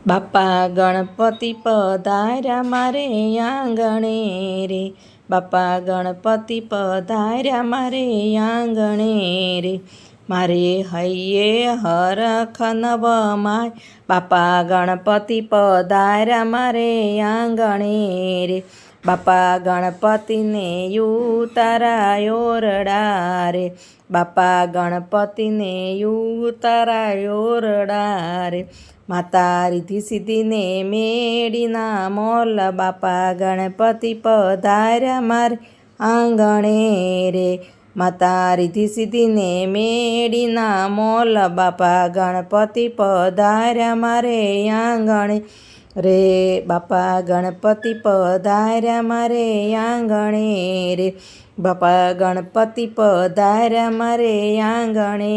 બાપા ગણપતિ પધાર્યા મારે આંગણે રે, બાપા ગણપતિ પધાર્યા મારે આંગણે રે, મારે હૈયે હરખ નવમાય, બાપા ગણપતિ પધાર્યા મારે આંગણે રે, બાપા ગણપતિને ઉતારાયો ઓરડા રે, બાપા ગણપતિને ઉતારાયો ઓરડા રે, માતા રિદ્ધિ સિદ્ધિને મેળીના મોલ, બાપા ગણપતિ પધાર્યા મારે આંગણે રે, માતા રિદ્ધિ સિદ્ધિને મેળીના મોલ, બાપા ગણપતિ પધાર્યા મારે આંગણે રે, બાપા ગણપતિ પધાર્યા મારે આંગણે રે, બાપા ગણપતિ પધાર્યા મારે આંગણે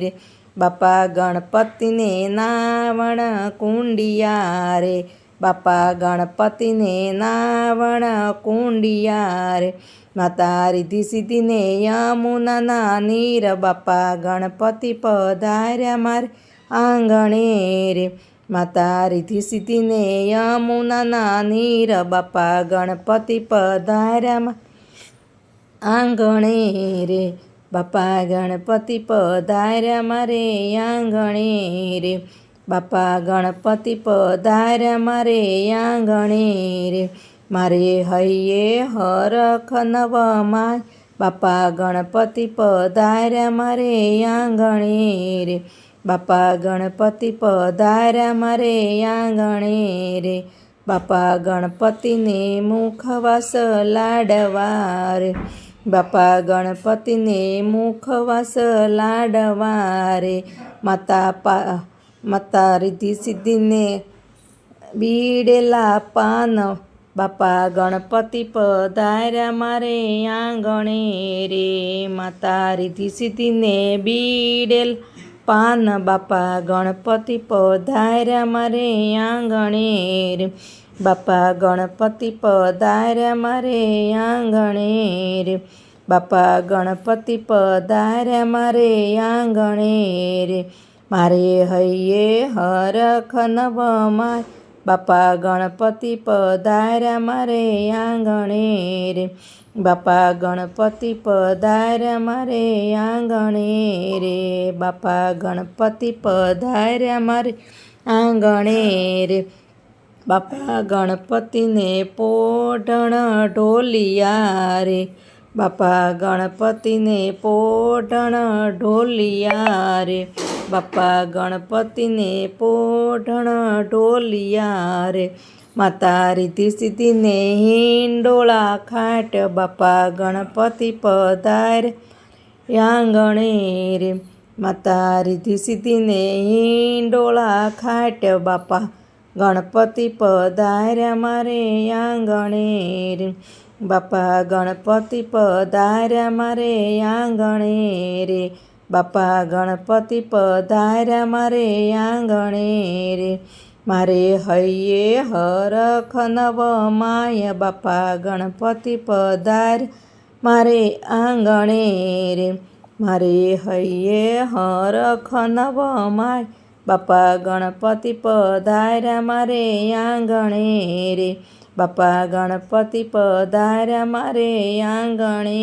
રે, બાપા ગણપતિને નાવણ કુંડિયા રે, બાપા ગણપતિને નાવણ કુંડિયા રે, માતા રિદ્ધિ સિદ્ધિને યમુનાના નીર, બાપા ગણપતિ પધાર્યા મારે આંગણે રે, માતા રિદ્ધિ સિદ્ધિને યમુનાના નીર, બાપા ગણપતિ પધાર્યા આંગણે રે, બાપા ગણપતિ પધાર્યા મારે આંગણે રે, બાપા ગણપતિ પધાર્યા મારે આંગણે રે, મારે હૈયે હરખ નવમાય, બાપા ગણપતિ પધાર્યા મારે આંગણે રે, બાપા ગણપતિ પધાર્યા મારે આંગણે રે, બાપા ગણપતિને મુખવાસ લાડવા રે, બાપા ગણપતિને મુખવાસ લાડવા રે, માતા રિદ્ધિ સિદ્ધિને બીડેલા પાન, બાપા ગણપતિ પધાર્યા મારે આંગણે રે, માતા રિદ્ધિ સિદ્ધિને બીડેલ પાન, બાપા ગણપતિ પધાર્યા મારે આંગણે રે, બાપા ગણપતિ પધાર્યા મારે આંગણે રે, બાપા ગણપતિ પધાર્યા મારે આંગણે રે, મારે હૈયે હરખ નવમાય, બાપા ગણપતિ પધાર્યા મારે આંગણે રે, બાપા ગણપતિ પધાર્યા મારે આંગણે રે, બાપા ગણપતિ પધાર્યા મારે આંગણે રે, બાપા ગણપતિને પોઢણ ઢોલિયા રે, બાપા ગણપતિને પોઢણ ઢોલિયા રે, બાપા ગણપતિને પોઢણ ઢોલિયા રે, માતા રિદ્ધિ સિદ્ધિને હિંડોળા ખાટ, બાપા ગણપતિ પધાર્યા આંગણે રે, માતા રિદ્ધિ સિદ્ધિને હિંડોળા ખાટ, બાપા ગણપતિ પધાર્યા મારે આંગણે રે, બાપા ગણપતિ પધાર્યા મારે આંગણે રે, બાપા ગણપતિ પધાર્યા મારે આંગણે રે, મારે હૈયે હરખ નવમાય, બાપા ગણપતિ પધાર્યા મારે આંગણે રે, મારે હૈયે હરખ નવમાય, બાપા ગણપતિ પધાર્યા મારે આંગણે રે, બાપા ગણપતિ પધાર્યા મારે આંગણે